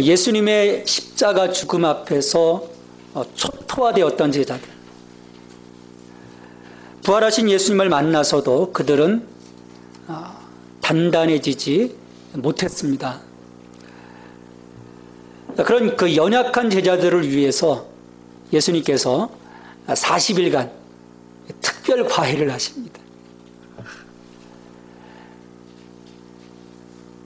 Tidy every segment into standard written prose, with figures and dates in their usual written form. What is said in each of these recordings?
예수님의 십자가 죽음 앞에서 초토화되었던 제자들, 부활하신 예수님을 만나서도 그들은 단단해지지 못했습니다. 그런 그 연약한 제자들을 위해서 예수님께서 40일간 특별 과외를 하십니다.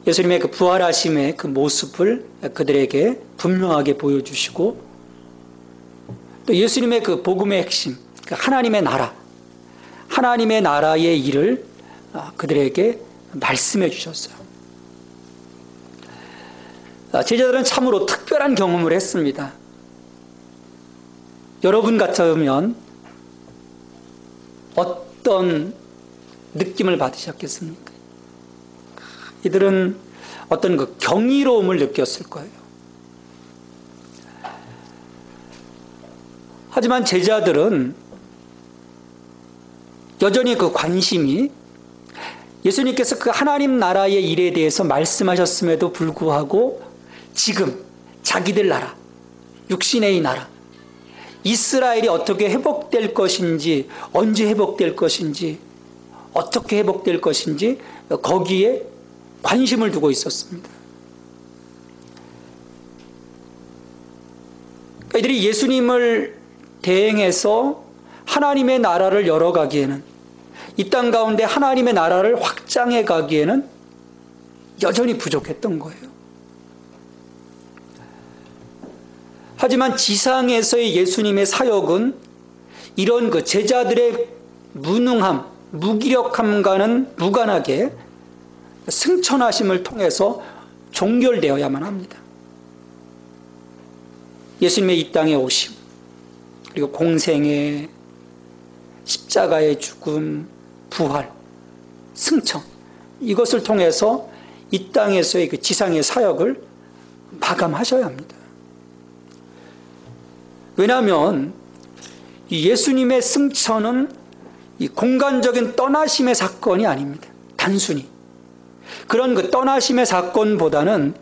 예수님의 그 부활하심의 그 모습을 그들에게 분명하게 보여주시고, 또 예수님의 그 복음의 핵심, 그 하나님의 나라, 하나님의 나라의 일을 그들에게 말씀해 주셨어요. 제자들은 참으로 특별한 경험을 했습니다. 여러분 같으면 어떤 느낌을 받으셨겠습니까? 이들은 어떤 그 경이로움을 느꼈을 거예요. 하지만 제자들은 여전히 그 관심이 예수님께서 그 하나님 나라의 일에 대해서 말씀하셨음에도 불구하고 지금 자기들 나라, 육신의 이 나라, 이스라엘이 어떻게 회복될 것인지, 언제 회복될 것인지, 어떻게 회복될 것인지 거기에 관심을 두고 있었습니다. 이들이 예수님을 대행해서 하나님의 나라를 열어가기에는, 이 땅 가운데 하나님의 나라를 확장해 가기에는 여전히 부족했던 거예요. 하지만 지상에서의 예수님의 사역은 이런 그 제자들의 무능함, 무기력함과는 무관하게 승천하심을 통해서 종결되어야만 합니다. 예수님의 이 땅에 오심, 그리고 공생애, 십자가의 죽음, 부활, 승천, 이것을 통해서 이 땅에서의 그 지상의 사역을 마감하셔야 합니다. 왜냐하면 이 예수님의 승천은 이 공간적인 떠나심의 사건이 아닙니다. 단순히 그런 그 떠나심의 사건보다는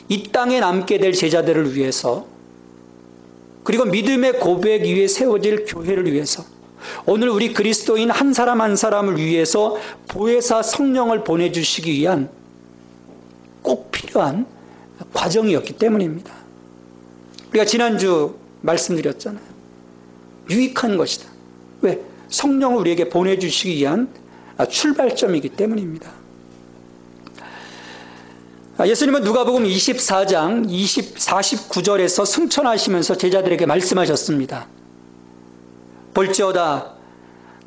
이 땅에 남게 될 제자들을 위해서, 그리고 믿음의 고백 위에 세워질 교회를 위해서, 오늘 우리 그리스도인 한 사람 한 사람을 위해서 보혜사 성령을 보내주시기 위한 꼭 필요한 과정이었기 때문입니다. 우리가 지난주 말씀드렸잖아요. 유익한 것이다. 왜? 성령을 우리에게 보내주시기 위한 출발점이기 때문입니다. 예수님은 누가복음 24장 49절에서 승천하시면서 제자들에게 말씀하셨습니다. 볼지어다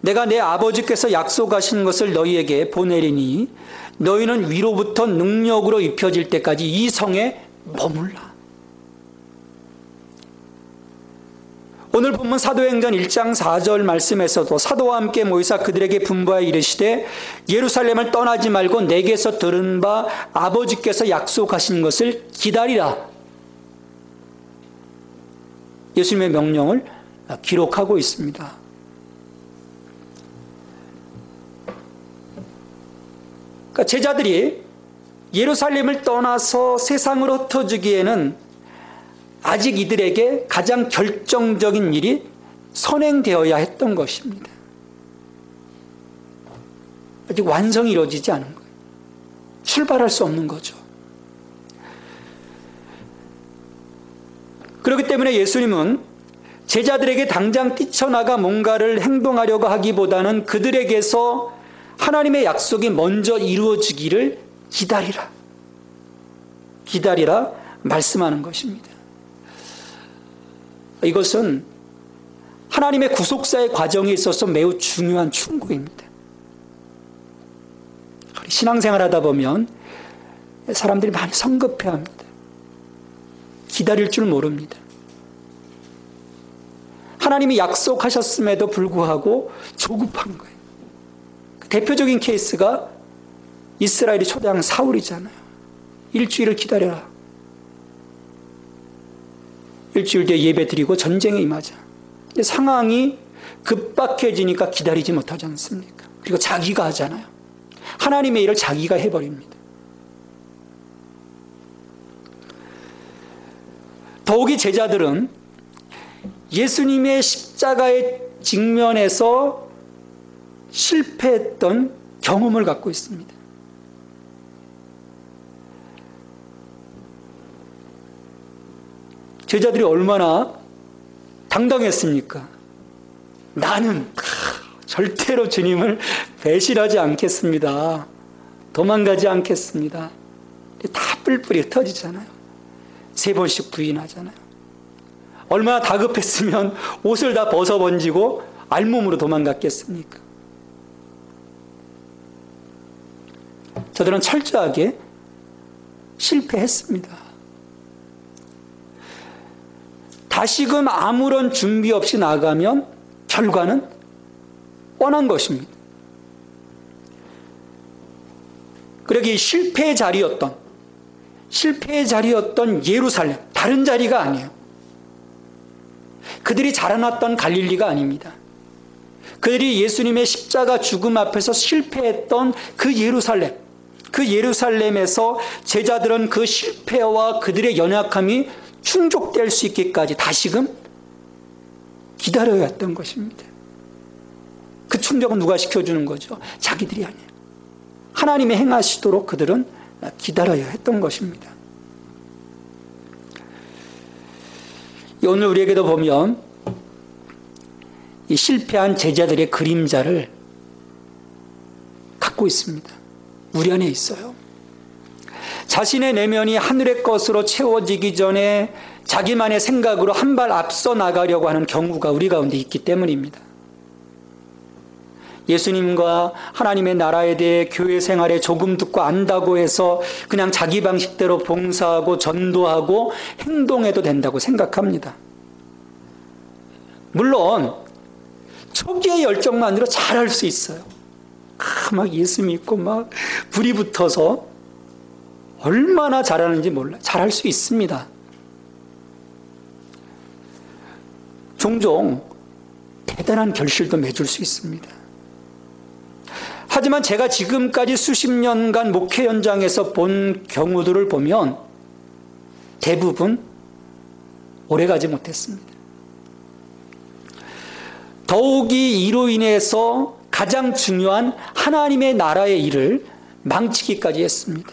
내가 내 아버지께서 약속하신 것을 너희에게 보내리니 너희는 위로부터 능력으로 입혀질 때까지 이 성에 머물라. 오늘 본문 사도행전 1장 4절 말씀에서도 사도와 함께 모이사 그들에게 분부하여 이르시되 예루살렘을 떠나지 말고 내게서 들은 바 아버지께서 약속하신 것을 기다리라. 예수님의 명령을 기록하고 있습니다. 그러니까 제자들이 예루살렘을 떠나서 세상으로 흩어지기에는 아직 이들에게 가장 결정적인 일이 선행되어야 했던 것입니다. 아직 완성이 이루어지지 않은 거예요. 출발할 수 없는 거죠. 그렇기 때문에 예수님은 제자들에게 당장 뛰쳐나가 뭔가를 행동하려고 하기보다는 그들에게서 하나님의 약속이 먼저 이루어지기를 기다리라. 기다리라 말씀하는 것입니다. 이것은 하나님의 구속사의 과정에 있어서 매우 중요한 충고입니다. 신앙생활 하다 보면 사람들이 많이 성급해합니다. 기다릴 줄 모릅니다. 하나님이 약속하셨음에도 불구하고 조급한 거예요. 대표적인 케이스가 이스라엘의 초대왕 사울이잖아요. 일주일을 기다려라. 일주일 뒤에 예배 드리고 전쟁에 임하자. 근데 상황이 급박해지니까 기다리지 못하지 않습니까? 그리고 자기가 하잖아요. 하나님의 일을 자기가 해버립니다. 더욱이 제자들은 예수님의 십자가의 직면에서 실패했던 경험을 갖고 있습니다. 제자들이 얼마나 당당했습니까? 나는 절대로 주님을 배신하지 않겠습니다. 도망가지 않겠습니다. 다 뿔뿔이 터지잖아요. 3번씩 부인하잖아요. 얼마나 다급했으면 옷을 다 벗어 번지고 알몸으로 도망갔겠습니까? 저들은 철저하게 실패했습니다. 다시금 아무런 준비 없이 나가면 결과는 뻔한 것입니다. 그러기 실패의 자리였던 예루살렘, 다른 자리가 아니에요. 그들이 자라났던 갈릴리가 아닙니다. 그들이 예수님의 십자가 죽음 앞에서 실패했던 그 예루살렘에서 제자들은 그 실패와 그들의 연약함이 충족될 수 있기까지 다시금 기다려야 했던 것입니다. 그 충족은 누가 시켜주는 거죠? 자기들이 아니에요. 하나님이 행하시도록 그들은 기다려야 했던 것입니다. 오늘 우리에게도 보면 이 실패한 제자들의 그림자를 갖고 있습니다. 우리 안에 있어요. 자신의 내면이 하늘의 것으로 채워지기 전에 자기만의 생각으로 한 발 앞서 나가려고 하는 경우가 우리 가운데 있기 때문입니다. 예수님과 하나님의 나라에 대해 교회 생활에 조금 듣고 안다고 해서 그냥 자기 방식대로 봉사하고 전도하고 행동해도 된다고 생각합니다. 물론 초기의 열정만으로 잘할 수 있어요. 막 예수 믿고 막 불이 붙어서 얼마나 잘하는지 몰라요. 잘할 수 있습니다. 종종 대단한 결실도 맺을 수 있습니다. 하지만 제가 지금까지 수십 년간 목회 현장에서 본 경우들을 보면 대부분 오래가지 못했습니다. 더욱이 이로 인해서 가장 중요한 하나님의 나라의 일을 망치기까지 했습니다.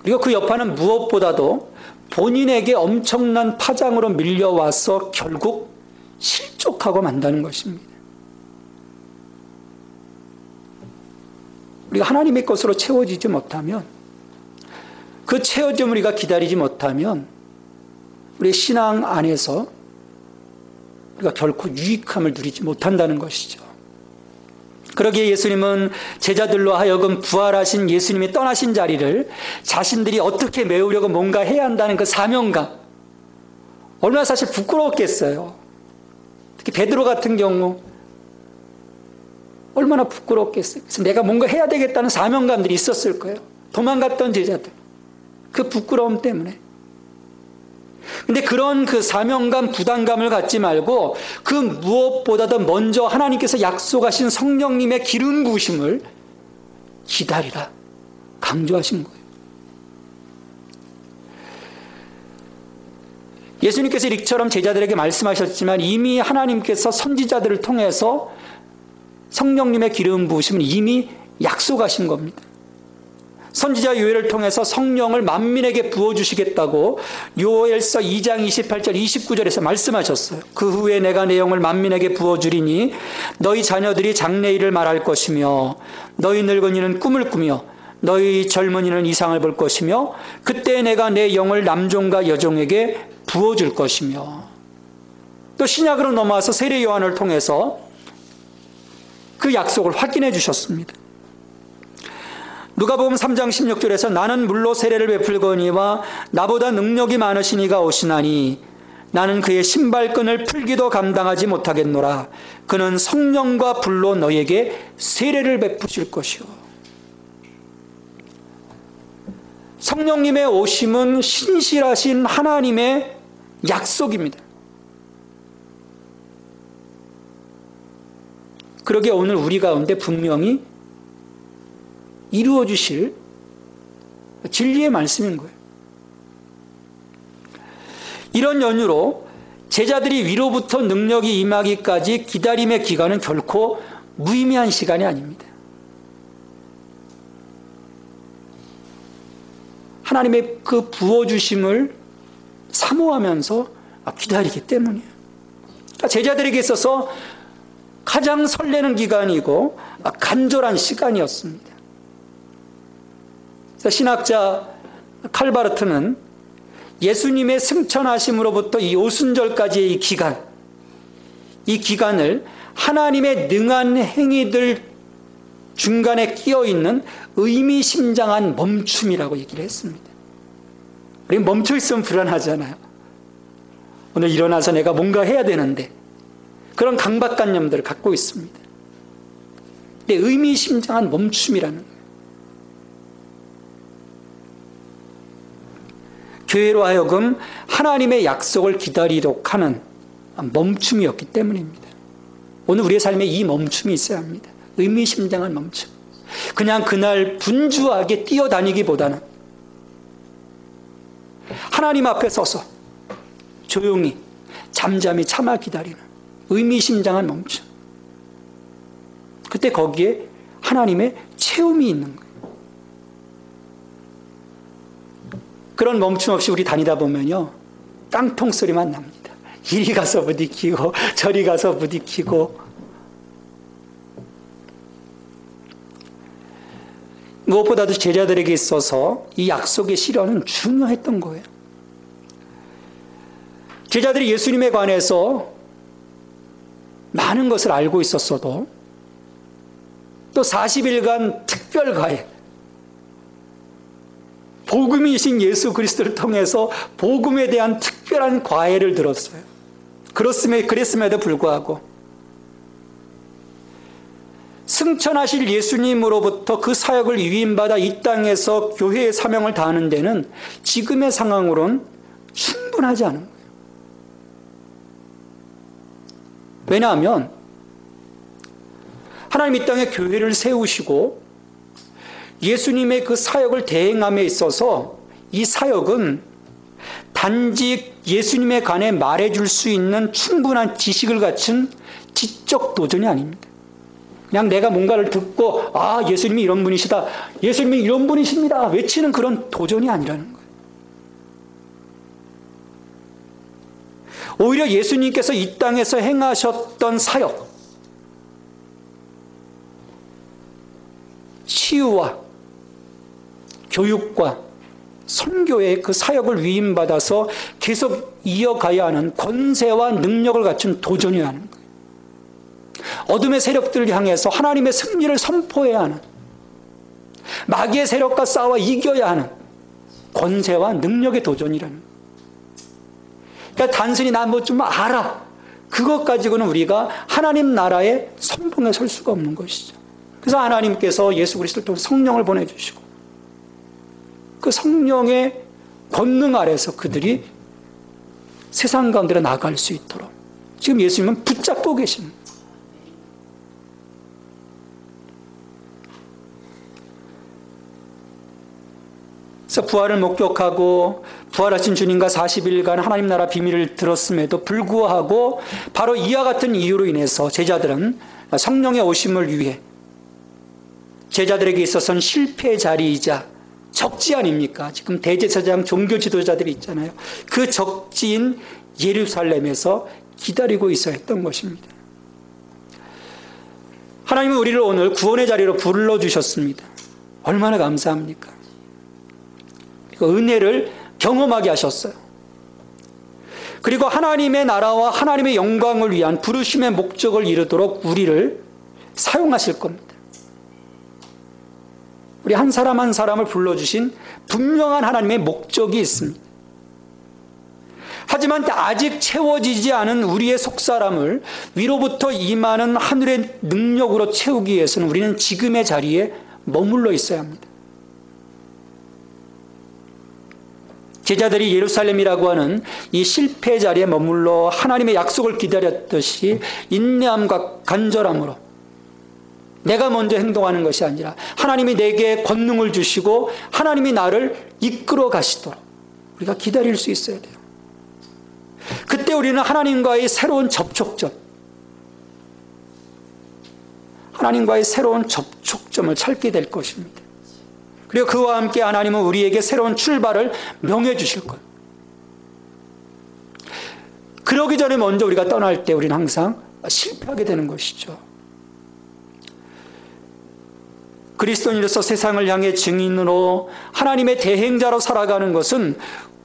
그리고 그 여파는 무엇보다도 본인에게 엄청난 파장으로 밀려와서 결국 실족하고 만다는 것입니다. 우리가 하나님의 것으로 채워지지 못하면, 그 채워짐을 우리가 기다리지 못하면 우리의 신앙 안에서 우리가 결코 유익함을 누리지 못한다는 것이죠. 그러기에 예수님은 제자들로 하여금 부활하신 예수님이 떠나신 자리를 자신들이 어떻게 메우려고 뭔가 해야 한다는 그 사명감, 얼마나 사실 부끄러웠겠어요. 특히 베드로 같은 경우 얼마나 부끄럽겠어요. 그래서 내가 뭔가 해야 되겠다는 사명감들이 있었을 거예요. 도망갔던 제자들, 그 부끄러움 때문에. 근데 그런 그 사명감, 부담감을 갖지 말고 그 무엇보다도 먼저 하나님께서 약속하신 성령님의 기름 부으심을 기다리라 강조하신 거예요. 예수님께서 이처럼 제자들에게 말씀하셨지만 이미 하나님께서 선지자들을 통해서 성령님의 기름 부으심은 이미 약속하신 겁니다. 선지자 요엘을 통해서 성령을 만민에게 부어주시겠다고 요엘서 2장 28절 29절에서 말씀하셨어요. 그 후에 내가 내 영을 만민에게 부어주리니 너희 자녀들이 장래일을 말할 것이며 너희 늙은이는 꿈을 꾸며 너희 젊은이는 이상을 볼 것이며 그때 내가 내 영을 남종과 여종에게 부어줄 것이며, 또 신약으로 넘어와서 세례 요한을 통해서 그 약속을 확인해 주셨습니다. 누가복음 3장 16절에서 나는 물로 세례를 베풀거니와 나보다 능력이 많으신 이가 오시나니 나는 그의 신발끈을 풀기도 감당하지 못하겠노라. 그는 성령과 불로 너희에게 세례를 베푸실 것이요. 성령님의 오심은 신실하신 하나님의 약속입니다. 그러기에 오늘 우리 가운데 분명히 이루어 주실 진리의 말씀인 거예요. 이런 연유로 제자들이 위로부터 능력이 임하기까지 기다림의 기간은 결코 무의미한 시간이 아닙니다. 하나님의 그 부어주심을 사모하면서 기다리기 때문이에요. 그러니까 제자들에게 있어서 가장 설레는 기간이고 간절한 시간이었습니다. 그래서 신학자 칼바르트는 예수님의 승천하심으로부터 이 오순절까지의 이 기간을 하나님의 능한 행위들 중간에 끼어 있는 의미심장한 멈춤이라고 얘기를 했습니다. 우리 멈춰 있으면 불안하잖아요. 오늘 일어나서 내가 뭔가 해야 되는데 그런 강박관념들을 갖고 있습니다. 근데 의미심장한 멈춤이라는 거예요. 교회로 하여금 하나님의 약속을 기다리도록 하는 멈춤이었기 때문입니다. 오늘 우리의 삶에 이 멈춤이 있어야 합니다. 의미심장한 멈춤. 그냥 그날 분주하게 뛰어다니기보다는 하나님 앞에 서서 조용히 잠잠히 참아 기다리는 의미심장한 멈춤. 그때 거기에 하나님의 체험이 있는 거예요. 그런 멈춤 없이 우리 다니다 보면요, 깡통 소리만 납니다. 이리 가서 부딪히고 저리 가서 부딪히고. 무엇보다도 제자들에게 있어서 이 약속의 실현은 중요했던 거예요. 제자들이 예수님에 관해서 많은 것을 알고 있었어도 또 40일간 특별 과외, 복음이신 예수 그리스도를 통해서 복음에 대한 특별한 과외를 들었어요. 그랬음에도 불구하고 승천하실 예수님으로부터 그 사역을 위임받아 이 땅에서 교회의 사명을 다하는 데는 지금의 상황으로는 충분하지 않은 거예요. 왜냐하면 하나님 이 땅에 교회를 세우시고 예수님의 그 사역을 대행함에 있어서 이 사역은 단지 예수님에 관해 말해줄 수 있는 충분한 지식을 갖춘 지적 도전이 아닙니다. 그냥 내가 뭔가를 듣고 예수님이 이런 분이시다, 예수님이 이런 분이십니다 외치는 그런 도전이 아니라는 거예요. 오히려 예수님께서 이 땅에서 행하셨던 사역, 치유와 교육과 선교의 그 사역을 위임받아서 계속 이어가야 하는 권세와 능력을 갖춘 도전이어야 하는 거예요. 어둠의 세력들을 향해서 하나님의 승리를 선포해야 하는, 마귀의 세력과 싸워 이겨야 하는 권세와 능력의 도전이라는 거예요. 그러니까 단순히 나 뭐 좀 알아, 그것 가지고는 우리가 하나님 나라의 선봉에 설 수가 없는 것이죠. 그래서 하나님께서 예수 그리스도를 통해 성령을 보내주시고 그 성령의 권능 아래서 그들이 세상 가운데로 나아갈 수 있도록 지금 예수님은 붙잡고 계십니다. 그래서 부활을 목격하고 부활하신 주님과 40일간 하나님 나라 비밀을 들었음에도 불구하고 바로 이와 같은 이유로 인해서 제자들은 성령의 오심을 위해 제자들에게 있어서는 실패의 자리이자 적지 아닙니까? 지금 대제사장 종교 지도자들이 있잖아요. 그 적지인 예루살렘에서 기다리고 있어야 했던 것입니다. 하나님은 우리를 오늘 구원의 자리로 불러주셨습니다. 얼마나 감사합니까? 그 은혜를 경험하게 하셨어요. 그리고 하나님의 나라와 하나님의 영광을 위한 부르심의 목적을 이루도록 우리를 사용하실 겁니다. 우리 한 사람 한 사람을 불러주신 분명한 하나님의 목적이 있습니다. 하지만 아직 채워지지 않은 우리의 속사람을 위로부터 임하는 하늘의 능력으로 채우기 위해서는 우리는 지금의 자리에 머물러 있어야 합니다. 제자들이 예루살렘이라고 하는 이 실패 자리에 머물러 하나님의 약속을 기다렸듯이 인내함과 간절함으로 내가 먼저 행동하는 것이 아니라 하나님이 내게 권능을 주시고 하나님이 나를 이끌어 가시도록 우리가 기다릴 수 있어야 돼요. 그때 우리는 하나님과의 새로운 접촉점, 하나님과의 새로운 접촉점을 찾게 될 것입니다. 그리고 그와 함께 하나님은 우리에게 새로운 출발을 명해 주실 거예요. 그러기 전에 먼저 우리가 떠날 때 우리는 항상 실패하게 되는 것이죠. 그리스도인으로서 세상을 향해 증인으로 하나님의 대행자로 살아가는 것은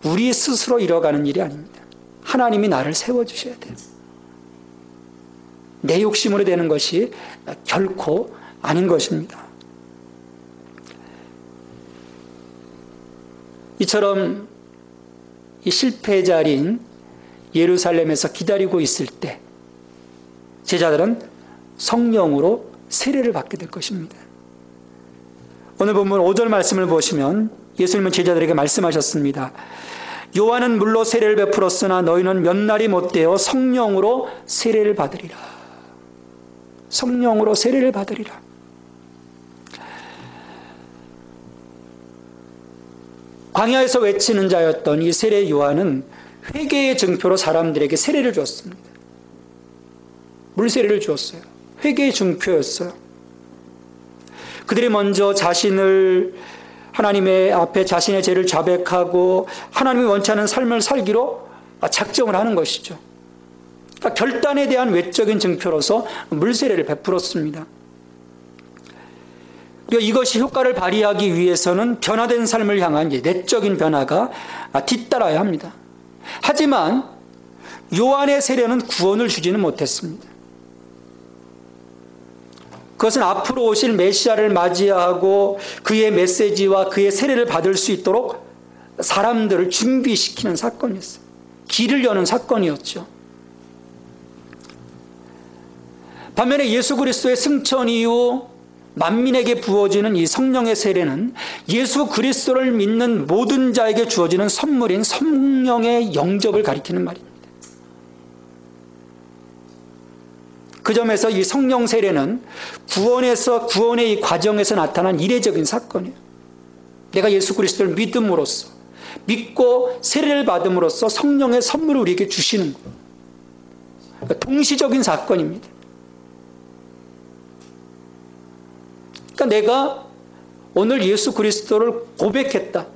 우리 스스로 이뤄가는 일이 아닙니다. 하나님이 나를 세워주셔야 돼요. 내 욕심으로 되는 것이 결코 아닌 것입니다. 이처럼 이 실패자리인 예루살렘에서 기다리고 있을 때 제자들은 성령으로 세례를 받게 될 것입니다. 오늘 본문 5절 말씀을 보시면 예수님은 제자들에게 말씀하셨습니다. 요한은 물로 세례를 베풀었으나 너희는 몇 날이 못되어 성령으로 세례를 받으리라. 성령으로 세례를 받으리라. 광야에서 외치는 자였던 이 세례 요한은 회개의 증표로 사람들에게 세례를 주었습니다. 물세례를 주었어요. 회개의 증표였어요. 그들이 먼저 자신을 하나님의 앞에 자신의 죄를 자백하고 하나님이 원치 않은 삶을 살기로 작정을 하는 것이죠. 그러니까 결단에 대한 외적인 증표로서 물세례를 베풀었습니다. 그리고 이것이 효과를 발휘하기 위해서는 변화된 삶을 향한 내적인 변화가 뒤따라야 합니다. 하지만 요한의 세례는 구원을 주지는 못했습니다. 그것은 앞으로 오실 메시아를 맞이하고 그의 메시지와 그의 세례를 받을 수 있도록 사람들을 준비시키는 사건이었어요. 길을 여는 사건이었죠. 반면에 예수 그리스도의 승천 이후 만민에게 부어지는 이 성령의 세례는 예수 그리스도를 믿는 모든 자에게 주어지는 선물인 성령의 영접을 가리키는 말입니다. 그 점에서 이 성령 세례는 구원의 이 과정에서 나타난 이례적인 사건이에요. 내가 예수 그리스도를 믿음으로써, 믿고 세례를 받음으로써 성령의 선물을 우리에게 주시는 거예요. 그러니까 동시적인 사건입니다. 그러니까 내가 오늘 예수 그리스도를 고백했다.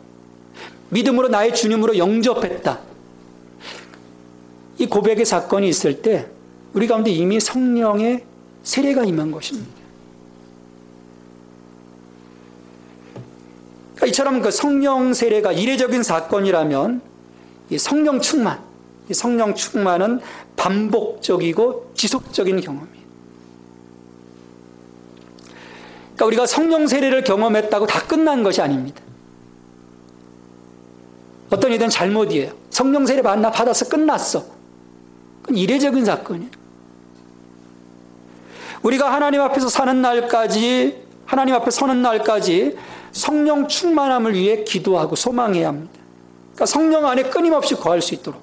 믿음으로 나의 주님으로 영접했다. 이 고백의 사건이 있을 때 우리 가운데 이미 성령의 세례가 임한 것입니다. 그러니까 이처럼 그 성령 세례가 이례적인 사건이라면 이 성령 충만은 반복적이고 지속적인 경험이에요. 그러니까 우리가 성령 세례를 경험했다고 다 끝난 것이 아닙니다. 어떤 이든 잘못이에요. 성령 세례 받아서 끝났어. 그건 이례적인 사건이에요. 우리가 하나님 앞에서 사는 날까지, 하나님 앞에 서는 날까지 성령 충만함을 위해 기도하고 소망해야 합니다. 그러니까 성령 안에 끊임없이 거할 수 있도록.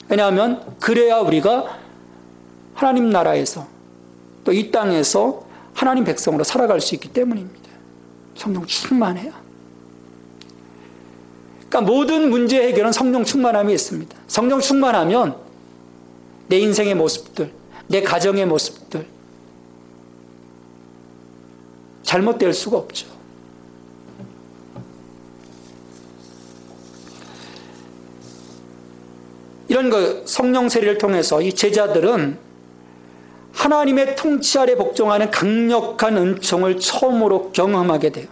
왜냐하면 그래야 우리가 하나님 나라에서 또 이 땅에서 하나님 백성으로 살아갈 수 있기 때문입니다. 성령 충만해야. 그러니까 모든 문제 해결은 성령 충만함이 있습니다. 성령 충만하면 내 인생의 모습들, 내 가정의 모습들 잘못될 수가 없죠. 이런 성령 세례를 통해서 이 제자들은 하나님의 통치 아래 복종하는 강력한 은총을 처음으로 경험하게 돼요.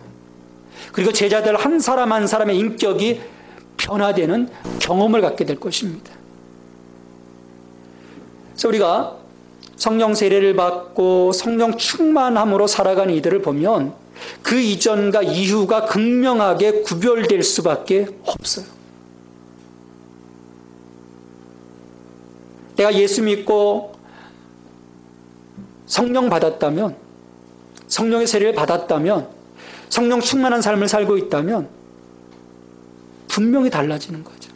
그리고 제자들 한 사람 한 사람의 인격이 변화되는 경험을 갖게 될 것입니다. 그래서 우리가 성령 세례를 받고 성령 충만함으로 살아가는 이들을 보면 그 이전과 이후가 극명하게 구별될 수밖에 없어요. 내가 예수 믿고 성령 받았다면, 성령의 세례를 받았다면, 성령 충만한 삶을 살고 있다면 분명히 달라지는 거죠.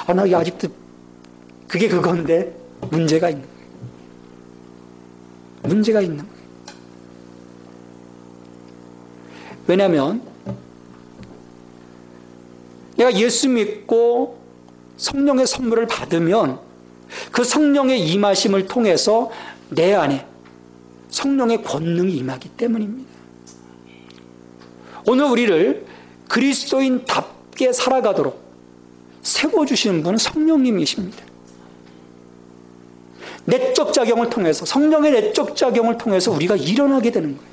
나 아직도 그게 그건데 문제가 있는 거예요. 문제가 있는 거예요. 왜냐하면 내가 예수 믿고 성령의 선물을 받으면 그 성령의 임하심을 통해서 내 안에 성령의 권능이 임하기 때문입니다. 오늘 우리를 그리스도인답게 살아가도록 세워주시는 분은 성령님이십니다. 내적 작용을 통해서, 성령의 내적 작용을 통해서 우리가 일어나게 되는 거예요.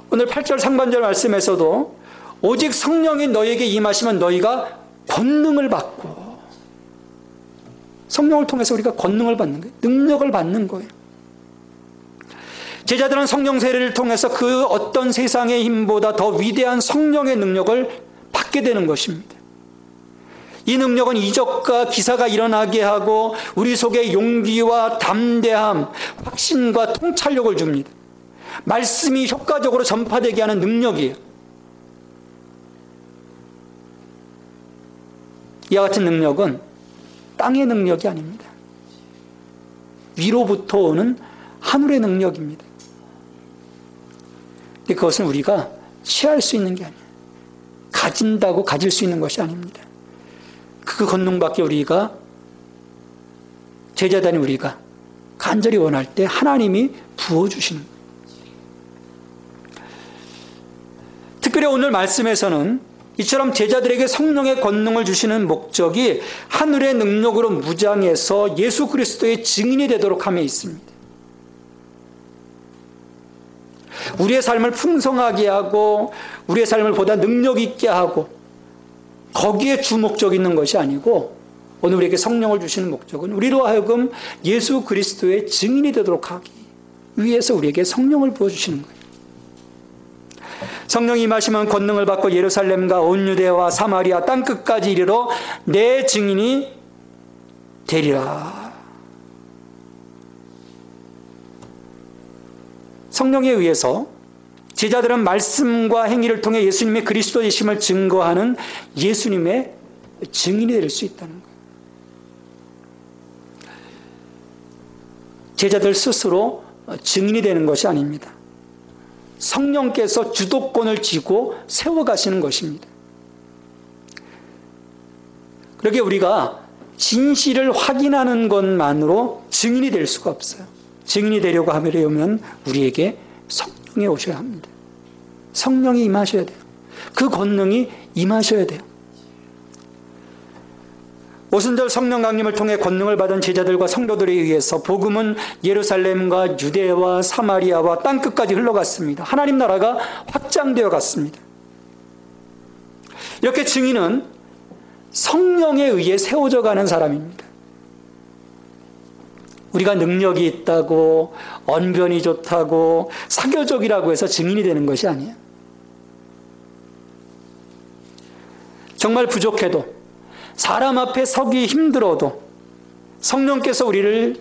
오늘 8절 상반절 말씀에서도 오직 성령이 너희에게 임하시면 너희가 권능을 받고, 성령을 통해서 우리가 권능을 받는 거예요. 능력을 받는 거예요. 제자들은 성령 세례를 통해서 그 어떤 세상의 힘보다 더 위대한 성령의 능력을 받게 되는 것입니다. 이 능력은 이적과 기사가 일어나게 하고 우리 속에 용기와 담대함, 확신과 통찰력을 줍니다. 말씀이 효과적으로 전파되게 하는 능력이에요. 이와 같은 능력은 땅의 능력이 아닙니다. 위로부터 오는 하늘의 능력입니다. 근데 그것은 우리가 취할 수 있는 게 아니에요. 가진다고 가질 수 있는 것이 아닙니다. 그 권능밖에 우리가, 제자단이 우리가 간절히 원할 때 하나님이 부어주시는 거예요. 특별히 오늘 말씀에서는 이처럼 제자들에게 성령의 권능을 주시는 목적이 하늘의 능력으로 무장해서 예수 그리스도의 증인이 되도록 함에 있습니다. 우리의 삶을 풍성하게 하고 우리의 삶을 보다 능력 있게 하고 거기에 주목적 있는 것이 아니고, 오늘 우리에게 성령을 주시는 목적은 우리로 하여금 예수 그리스도의 증인이 되도록 하기 위해서 우리에게 성령을 부어주시는 거예요. 성령이 임하시면 권능을 받고 예루살렘과 온 유대와 사마리아 땅끝까지 이르러 내 증인이 되리라. 성령에 의해서 제자들은 말씀과 행위를 통해 예수님의 그리스도이심을 증거하는 예수님의 증인이 될 수 있다는 거예요. 제자들 스스로 증인이 되는 것이 아닙니다. 성령께서 주도권을 쥐고 세워가시는 것입니다. 그렇게 우리가 진실을 확인하는 것만으로 증인이 될 수가 없어요. 증인이 되려고 하면 우리에게 성령이 오셔야 합니다. 성령이 임하셔야 돼요. 그 권능이 임하셔야 돼요. 오순절 성령 강림을 통해 권능을 받은 제자들과 성도들에 의해서 복음은 예루살렘과 유대와 사마리아와 땅끝까지 흘러갔습니다. 하나님 나라가 확장되어 갔습니다. 이렇게 증인은 성령에 의해 세워져 가는 사람입니다. 우리가 능력이 있다고, 언변이 좋다고, 사교적이라고 해서 증인이 되는 것이 아니에요. 정말 부족해도, 사람 앞에 서기 힘들어도 성령께서 우리를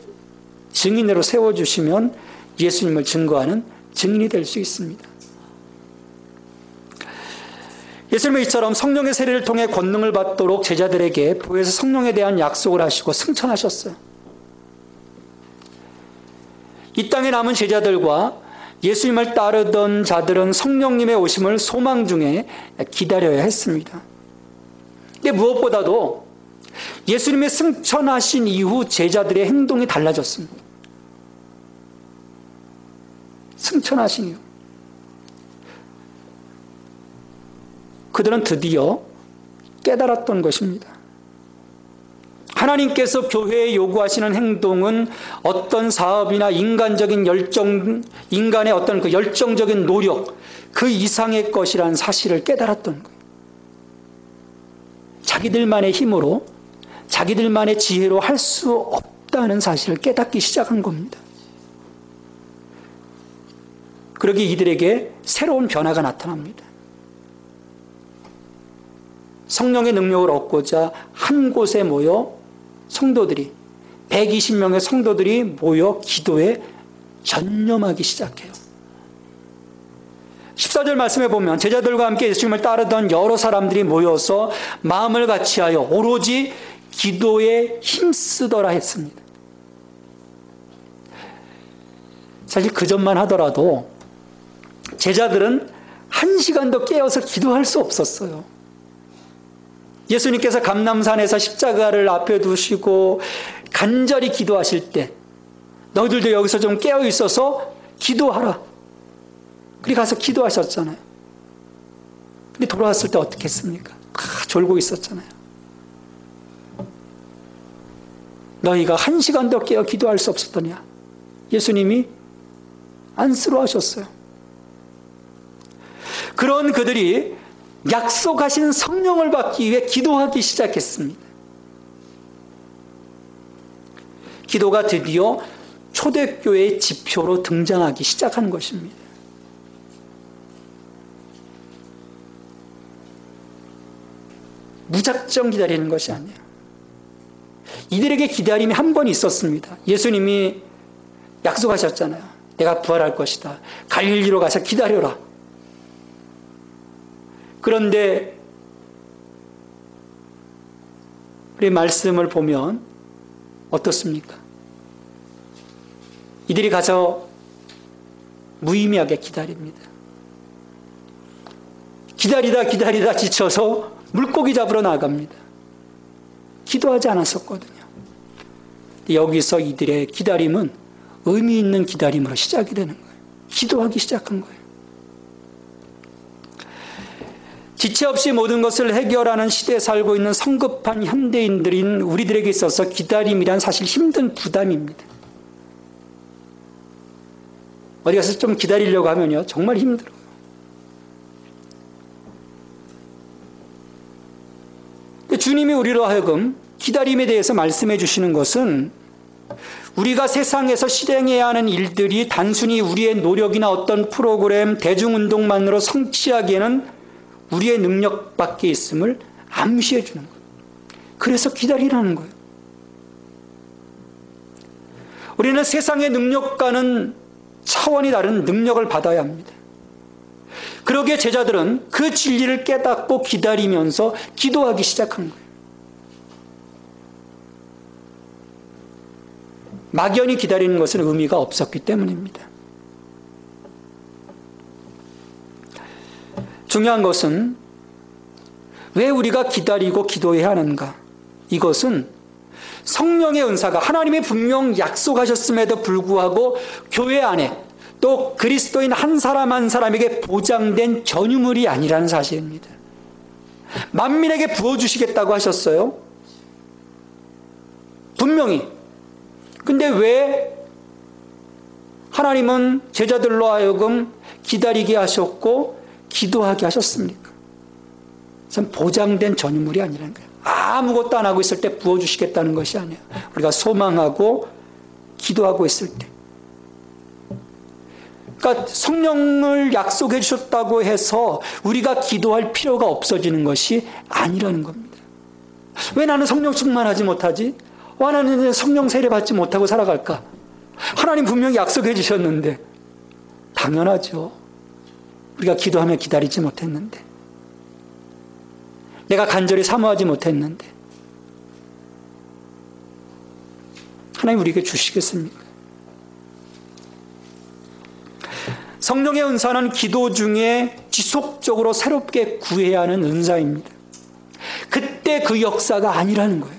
증인으로 세워주시면 예수님을 증거하는 증인이 될 수 있습니다. 예수님은 이처럼 성령의 세례를 통해 권능을 받도록 제자들에게 보혜사 성령에 대한 약속을 하시고 승천하셨어요. 이 땅에 남은 제자들과 예수님을 따르던 자들은 성령님의 오심을 소망 중에 기다려야 했습니다. 근데 무엇보다도 예수님의 승천하신 이후 제자들의 행동이 달라졌습니다. 승천하신 이후 그들은 드디어 깨달았던 것입니다. 하나님께서 교회에 요구하시는 행동은 어떤 사업이나 인간적인 열정, 인간의 어떤 그 열정적인 노력, 그 이상의 것이라는 사실을 깨달았던 거예요. 자기들만의 힘으로, 자기들만의 지혜로 할 수 없다는 사실을 깨닫기 시작한 겁니다. 그러기 이들에게 새로운 변화가 나타납니다. 성령의 능력을 얻고자 한 곳에 모여 성도들이, 120명의 성도들이 모여 기도에 전념하기 시작해요. 14절 말씀에 보면 제자들과 함께 예수님을 따르던 여러 사람들이 모여서 마음을 같이하여 오로지 기도에 힘쓰더라 했습니다. 사실 그 전만 하더라도 제자들은 1시간도 깨어서 기도할 수 없었어요. 예수님께서 감람산에서 십자가를 앞에 두시고 간절히 기도하실 때 너희들도 여기서 좀 깨어 있어서 기도하라. 그리 가서 기도하셨잖아요. 근데 돌아왔을 때 어떻게 했습니까? 졸고 있었잖아요. 너희가 1시간 더 깨어 기도할 수 없었더냐? 예수님이 안쓰러워하셨어요. 그런 그들이 약속하신 성령을 받기 위해 기도하기 시작했습니다. 기도가 드디어 초대교회의 지표로 등장하기 시작한 것입니다. 무작정 기다리는 것이 아니에요. 이들에게 기다림이 한 번 있었습니다. 예수님이 약속하셨잖아요. 내가 부활할 것이다. 갈릴리로 가서 기다려라. 그런데 우리 말씀을 보면 어떻습니까? 이들이 가서 무의미하게 기다립니다. 기다리다 지쳐서 물고기 잡으러 나갑니다. 기도하지 않았었거든요. 여기서 이들의 기다림은 의미 있는 기다림으로 시작이 되는 거예요. 기도하기 시작한 거예요. 지체 없이 모든 것을 해결하는 시대에 살고 있는 성급한 현대인들인 우리들에게 있어서 기다림이란 사실 힘든 부담입니다. 어디 가서 좀 기다리려고 하면요, 정말 힘들어요. 주님이 우리로 하여금 기다림에 대해서 말씀해 주시는 것은 우리가 세상에서 실행해야 하는 일들이 단순히 우리의 노력이나 어떤 프로그램, 대중운동만으로 성취하기에는 우리의 능력 밖에 있음을 암시해 주는 거예요. 그래서 기다리라는 거예요. 우리는 세상의 능력과는 차원이 다른 능력을 받아야 합니다. 그러기에 제자들은 그 진리를 깨닫고 기다리면서 기도하기 시작한 거예요. 막연히 기다리는 것은 의미가 없었기 때문입니다. 중요한 것은 왜 우리가 기다리고 기도해야 하는가? 이것은 성령의 은사가 하나님이 분명 약속하셨음에도 불구하고 교회 안에 또 그리스도인 한 사람 한 사람에게 보장된 전유물이 아니라는 사실입니다. 만민에게 부어주시겠다고 하셨어요. 분명히. 근데 왜 하나님은 제자들로 하여금 기다리게 하셨고 기도하게 하셨습니까? 그건 보장된 전유물이 아니라는 거예요. 아무것도 안 하고 있을 때 부어주시겠다는 것이 아니에요. 우리가 소망하고 기도하고 있을 때. 그러니까 성령을 약속해 주셨다고 해서 우리가 기도할 필요가 없어지는 것이 아니라는 겁니다. 왜 나는 성령 충만하지 못하지? 왜 나는 성령 세례 받지 못하고 살아갈까? 하나님 분명히 약속해 주셨는데. 당연하죠. 우리가 기도하며 기다리지 못했는데. 내가 간절히 사모하지 못했는데. 하나님 우리에게 주시겠습니까? 성령의 은사는 기도 중에 지속적으로 새롭게 구해야 하는 은사입니다. 그때 그 역사가 아니라는 거예요.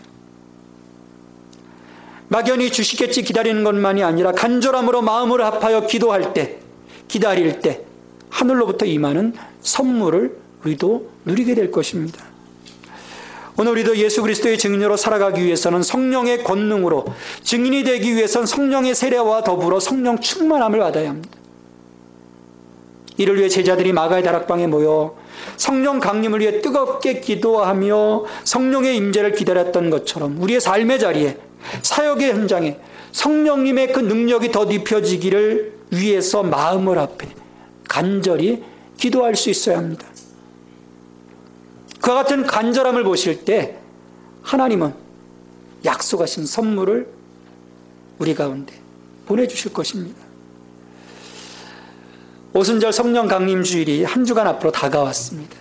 막연히 주시겠지 기다리는 것만이 아니라 간절함으로 마음을 합하여 기도할 때, 기다릴 때 하늘로부터 임하는 선물을 우리도 누리게 될 것입니다. 오늘 우리도 예수 그리스도의 증인으로 살아가기 위해서는 성령의 권능으로 증인이 되기 위해서는 성령의 세례와 더불어 성령 충만함을 받아야 합니다. 이를 위해 제자들이 마가의 다락방에 모여 성령 강림을 위해 뜨겁게 기도하며 성령의 임재를 기다렸던 것처럼 우리의 삶의 자리에 사역의 현장에 성령님의 그 능력이 더 입혀지기를 위해서 마음을 합해 간절히 기도할 수 있어야 합니다. 그와 같은 간절함을 보실 때 하나님은 약속하신 선물을 우리 가운데 보내주실 것입니다. 오순절 성령 강림 주일이 한 주간 앞으로 다가왔습니다.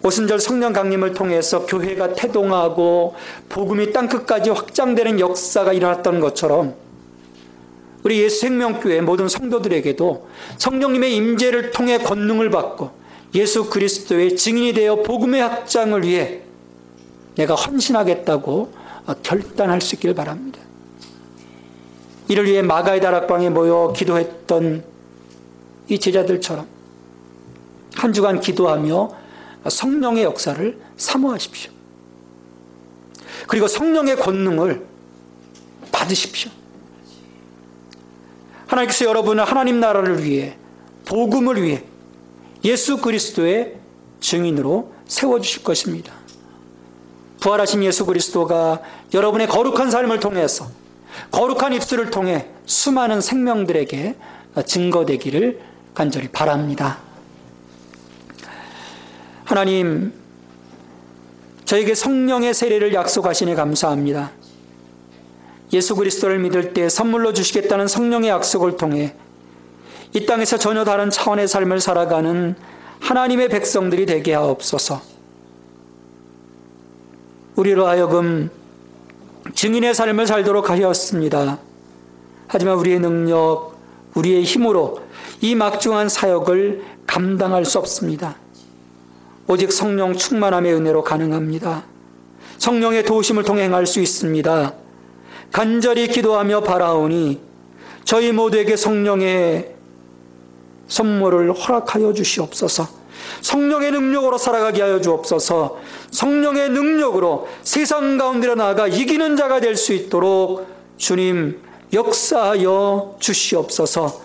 오순절 성령 강림을 통해서 교회가 태동하고 복음이 땅끝까지 확장되는 역사가 일어났던 것처럼 우리 예수 생명교회 모든 성도들에게도 성령님의 임재를 통해 권능을 받고 예수 그리스도의 증인이 되어 복음의 확장을 위해 내가 헌신하겠다고 결단할 수 있길 바랍니다. 이를 위해 마가의 다락방에 모여 기도했던 이 제자들처럼 한 주간 기도하며 성령의 역사를 사모하십시오. 그리고 성령의 권능을 받으십시오. 하나님께서 여러분을 하나님 나라를 위해, 복음을 위해 예수 그리스도의 증인으로 세워주실 것입니다. 부활하신 예수 그리스도가 여러분의 거룩한 삶을 통해서, 거룩한 입술을 통해 수많은 생명들에게 증거되기를 간절히 바랍니다. 하나님, 저에게 성령의 세례를 약속하시니 감사합니다. 예수 그리스도를 믿을 때 선물로 주시겠다는 성령의 약속을 통해 이 땅에서 전혀 다른 차원의 삶을 살아가는 하나님의 백성들이 되게 하옵소서. 우리로 하여금 증인의 삶을 살도록 하셨습니다. 하지만 우리의 능력, 우리의 힘으로 이 막중한 사역을 감당할 수 없습니다. 오직 성령 충만함의 은혜로 가능합니다. 성령의 도우심을 통해 행할 수 있습니다. 간절히 기도하며 바라오니 저희 모두에게 성령의 선물을 허락하여 주시옵소서. 성령의 능력으로 살아가게 하여 주옵소서. 성령의 능력으로 세상 가운데로 나아가 이기는 자가 될 수 있도록 주님 역사하여 주시옵소서.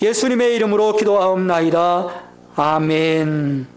예수님의 이름으로 기도하옵나이다. 아멘.